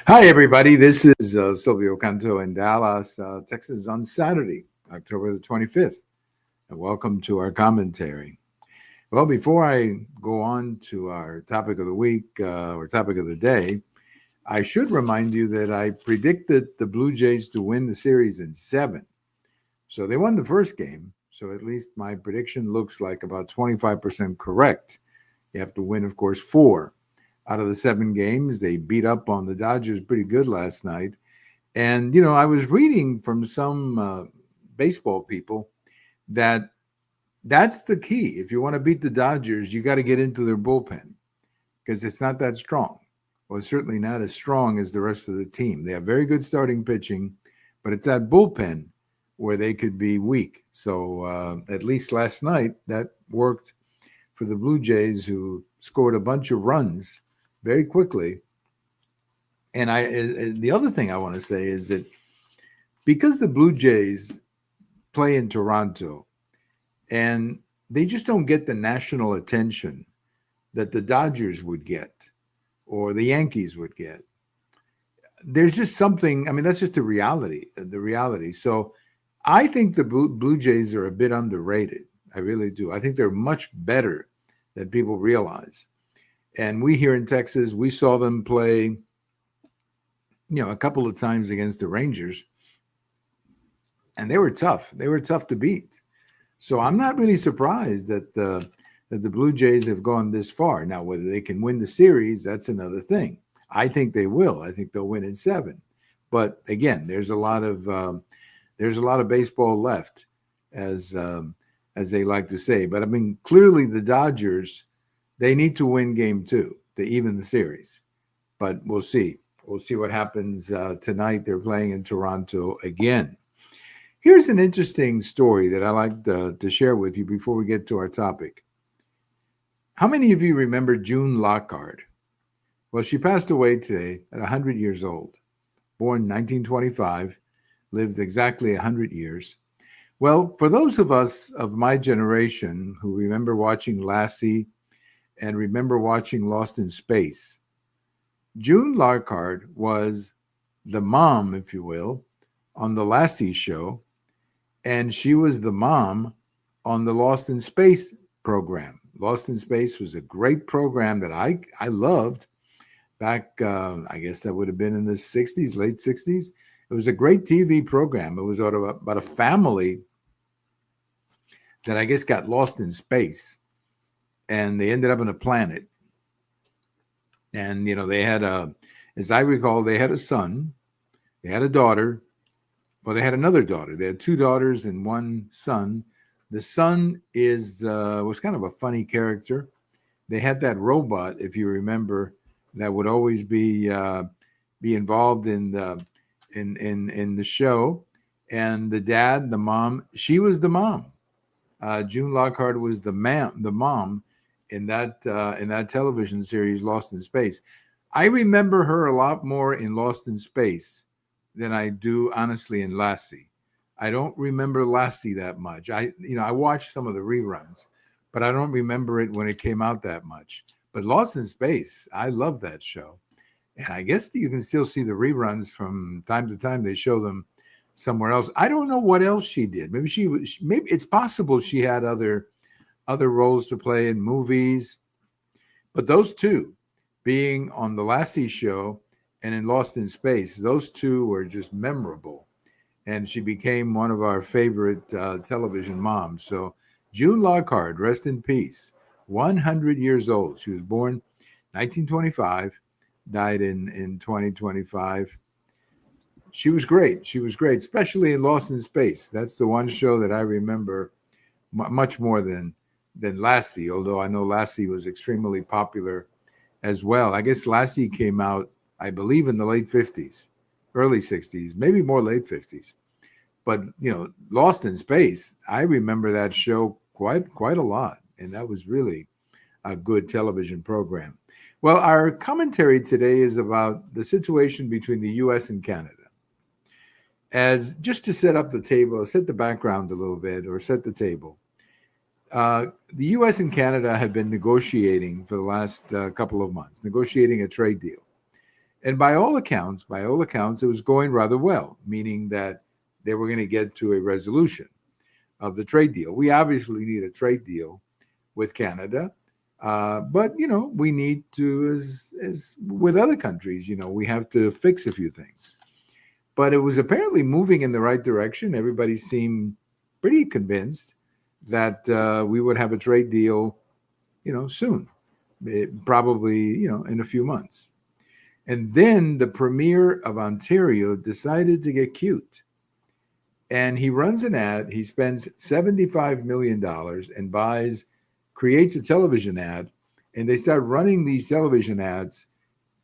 Hi, everybody. This is Silvio Canto in Dallas, Texas, on Saturday, October the 25th. And welcome to our commentary. Well, before I go on to our topic of the week or topic of the day, I should remind you that I predicted the Blue Jays to win the series in seven. So they won the first game. So at least my prediction looks like about 25% correct. You have to win, of course, four out of the seven games. They beat up on the Dodgers pretty good last night. And, I was reading from some baseball people that that's the key. If you want to beat the Dodgers, you got to get into their bullpen because it's not that strong. Well, it's certainly not as strong as the rest of the team. They have very good starting pitching, but it's that bullpen where they could be weak. So at least last night, that worked for the Blue Jays, who scored a bunch of runs very quickly. And the other thing I want to say is that because the Blue Jays play in Toronto and they just don't get the national attention that the Dodgers would get or the Yankees would get. There's just something, I mean, that's just the reality. So I think the Blue Jays are a bit underrated. I really do. I think they're much better than people realize. And we here in Texas, we saw them play, a couple of times against the Rangers, and they were tough. They were tough to beat. So I'm not really surprised that the Blue Jays have gone this far. Now, whether they can win the series, that's another thing. I think they will. I think they'll win in seven. But again, there's a lot of baseball left, as they like to say. But I mean, clearly the Dodgers, they need to win game two to even the series. But we'll see. We'll see what happens tonight. They're playing in Toronto again. Here's an interesting story that I like to share with you before we get to our topic. How many of you remember June Lockhart? Well, she passed away today at 100 years old. Born 1925, lived exactly 100 years. Well, for those of us of my generation who remember watching Lassie and remember watching Lost in Space, June Lockhart was the mom, if you will, on the Lassie show, and she was the mom on the Lost in Space program. Lost in Space was a great program that I loved back, I guess that would have been in the 60s, late 60s. It was a great TV program. It was about a family that I guess got lost in space, and they ended up on a planet. And, they had as I recall, they had a son, they had a daughter. Well, they had another daughter. They had two daughters and one son. The son was kind of a funny character. They had that robot, if you remember, that would always be involved in the show. And the dad, the mom, she was the mom. June Lockhart was the mom in that television series, Lost in Space. I remember her a lot more in Lost in Space than I do, honestly, in Lassie. I don't remember Lassie that much. I watched some of the reruns, but I don't remember it when it came out that much. But Lost in Space, I love that show. And I guess you can still see the reruns from time to time. They show them somewhere else. I don't know what else she did. Maybe it's possible she had other roles to play in movies. But those two, being on the Lassie show and in Lost in Space, those two were just memorable. And she became one of our favorite television moms. So June Lockhart, rest in peace, 100 years old. She was born 1925, died in 2025. She was great. She was great, especially in Lost in Space. That's the one show that I remember much more than Lassie, although I know Lassie was extremely popular as well. I guess Lassie came out, I believe, in the late 50s, early 60s, maybe more late 50s. But, Lost in Space, I remember that show quite a lot. And that was really a good television program. Well, our commentary today is about the situation between the U.S. and Canada. As just to set up the table, set the background a little bit, or set the table. The U.S. and Canada have been negotiating for the last couple of months, negotiating a trade deal. And by all accounts, it was going rather well, meaning that they were going to get to a resolution of the trade deal. We obviously need a trade deal with Canada, but we need to, as with other countries, we have to fix a few things. But it was apparently moving in the right direction. Everybody seemed pretty convinced that we would have a trade deal, soon, probably, in a few months. And then the premier of Ontario decided to get cute. And he runs an ad. He spends $75 million and creates a television ad. And they start running these television ads,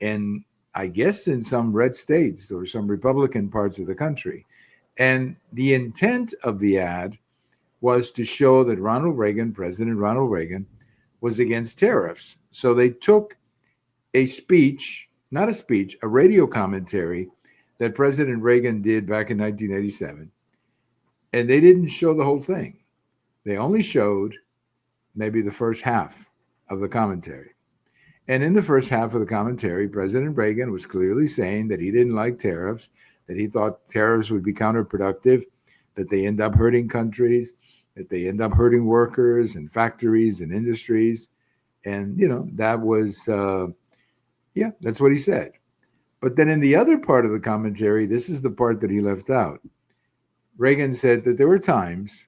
and I guess in some red states or some Republican parts of the country. And the intent of the ad was to show that President Ronald Reagan, was against tariffs. So they took a radio commentary that President Reagan did back in 1987, and they didn't show the whole thing. They only showed maybe the first half of the commentary. And in the first half of the commentary, President Reagan was clearly saying that he didn't like tariffs, that he thought tariffs would be counterproductive, that they end up hurting countries, that they end up hurting workers and factories and industries. And, that was, that's what he said. But then in the other part of the commentary, this is the part that he left out. Reagan said that there were times,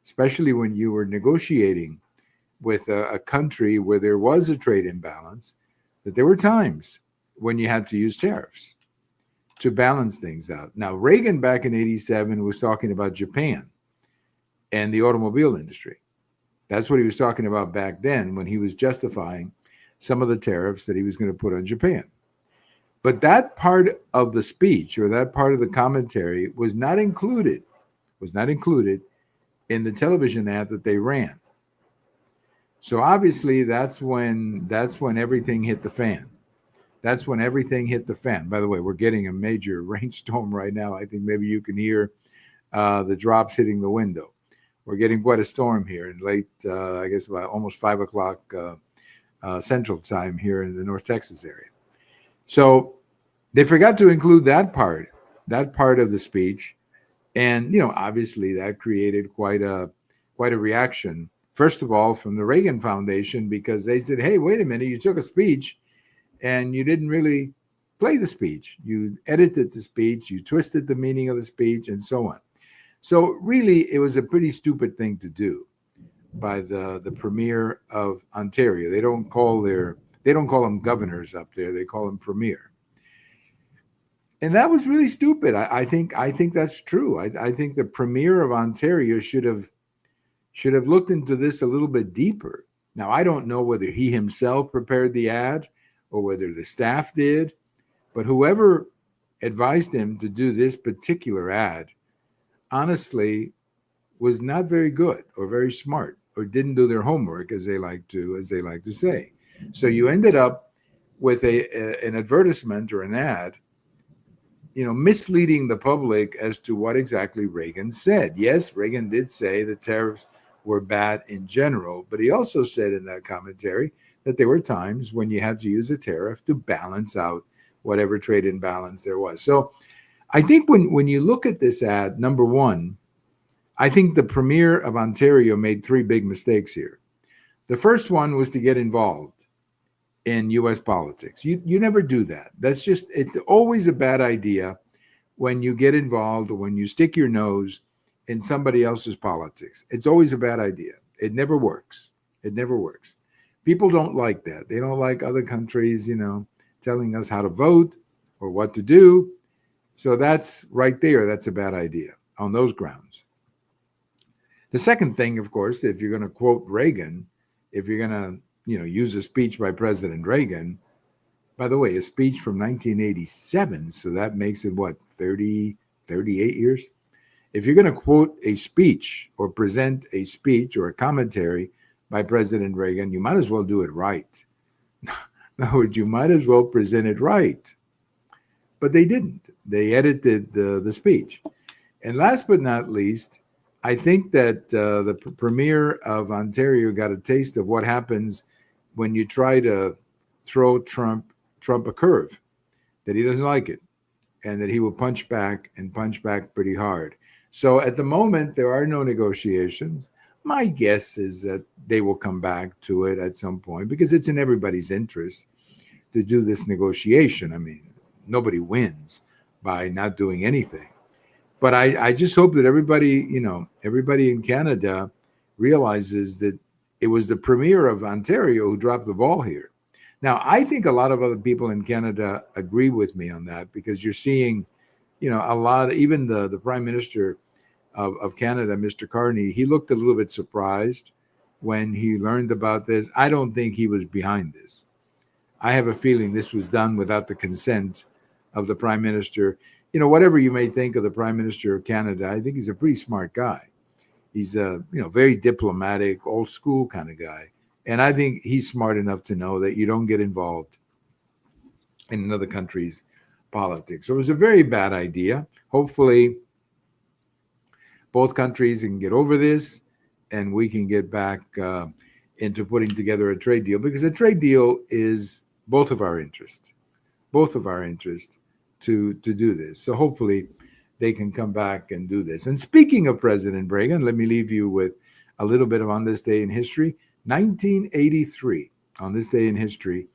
especially when you were negotiating with a country where there was a trade imbalance, that there were times when you had to use tariffs to balance things out. Now, Reagan back in 87 was talking about Japan and the automobile industry. That's what he was talking about back then when he was justifying some of the tariffs that he was going to put on Japan. But that part of the speech, or that part of the commentary, was not included in the television ad that they ran. So obviously that's when everything hit the fan. That's when everything hit the fan. By the way, we're getting a major rainstorm right now. I think maybe you can hear the drops hitting the window. We're getting quite a storm here in late, I guess about almost 5 o'clock Central Time here in the North Texas area. So they forgot to include that part of the speech. And, obviously that created quite a reaction. First of all, from the Reagan Foundation, because they said, hey, wait a minute, you took a speech and you didn't really play the speech. You edited the speech, you twisted the meaning of the speech, and so on. So really, it was a pretty stupid thing to do by the premier of Ontario. They don't call them governors up there. They call them premier. And that was really stupid. I think that's true. I think the premier of Ontario should have looked into this a little bit deeper. Now, I don't know whether he himself prepared the ad or whether the staff did, but whoever advised him to do this particular ad, honestly, was not very good or very smart, or didn't do their homework, as they like to say. So you ended up with an advertisement or an ad, misleading the public as to what exactly Reagan said. Yes, Reagan did say the tariffs were bad in general, but he also said in that commentary that there were times when you had to use a tariff to balance out whatever trade imbalance there was. So I think when you look at this ad, number one, I think the premier of Ontario made 3 big mistakes here. The first one was to get involved in U.S. politics. You never do that. It's always a bad idea when you get involved or when you stick your nose in somebody else's politics. It's always a bad idea. It never works. People don't like that. They don't like other countries, telling us how to vote or what to do. So that's right there. That's a bad idea on those grounds. The second thing, of course, if you're going to quote Reagan, if you're going to, use a speech by President Reagan, by the way, a speech from 1987, so that makes it, 38 years? If you're going to quote a speech or present a speech or a commentary by President Reagan, you might as well do it right. No, you might as well present it right. But they didn't. They edited the speech. And last but not least, I think that the premier of Ontario got a taste of what happens when you try to throw Trump a curve. that he doesn't like it and that he will punch back and punch back pretty hard. So at the moment, there are no negotiations. My guess is that they will come back to it at some point because it's in everybody's interest to do this negotiation. I mean, nobody wins by not doing anything. But I just hope that everybody in Canada realizes that it was the premier of Ontario who dropped the ball here. Now, I think a lot of other people in Canada agree with me on that because you're seeing, a lot, even the Prime Minister of Canada, Mr. Carney, he looked a little bit surprised when he learned about this. I don't think he was behind this. I have a feeling this was done without the consent of the Prime Minister. Whatever you may think of the Prime Minister of Canada, I think he's a pretty smart guy. He's a very diplomatic, old school kind of guy. And I think he's smart enough to know that you don't get involved in another country's politics. So it was a very bad idea. Hopefully, both countries can get over this and we can get back into putting together a trade deal, because a trade deal is both of our interest to do this. So hopefully they can come back and do this. And speaking of President Reagan, let me leave you with a little bit of on this day in history. 1983, on this day in history,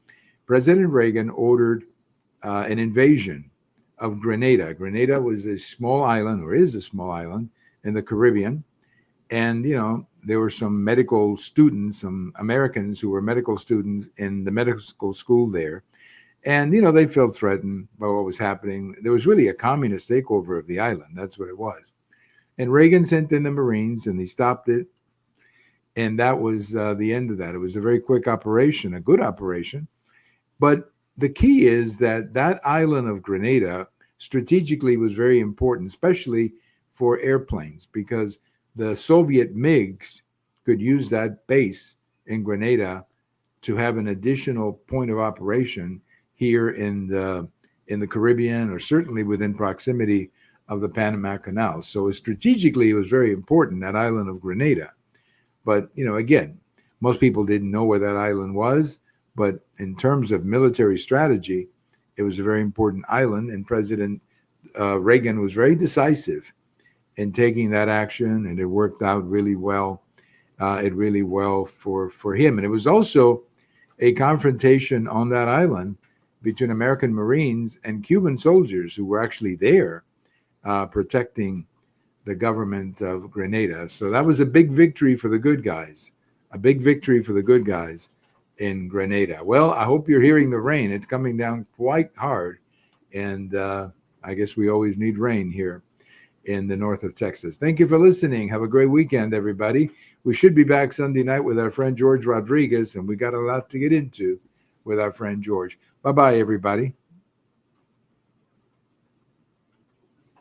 President Reagan ordered an invasion of Grenada. Grenada was a small island, or is a small island in the Caribbean. And, there were some medical students, some Americans who were medical students in the medical school there. And, they felt threatened by what was happening. There was really a communist takeover of the island. That's what it was. And Reagan sent in the Marines and they stopped it. And that was the end of that. It was a very quick operation, a good operation. But the key is that that island of Grenada strategically was very important, especially for airplanes, because the Soviet MiGs could use that base in Grenada to have an additional point of operation here in the Caribbean, or certainly within proximity of the Panama Canal. So strategically, it was very important, that island of Grenada. But, again, most people didn't know where that island was. But in terms of military strategy, it was a very important island. And President Reagan was very decisive in taking that action. And it worked out really well. For him. And it was also a confrontation on that island between American Marines and Cuban soldiers who were actually there protecting the government of Grenada. So that was a big victory for the good guys, in Grenada. Well, I hope you're hearing the rain. It's coming down quite hard. And I guess we always need rain here in the north of Texas. Thank you for listening. Have a great weekend, everybody. We should be back Sunday night with our friend George Rodriguez, and we got a lot to get into with our friend George. Bye-bye, everybody.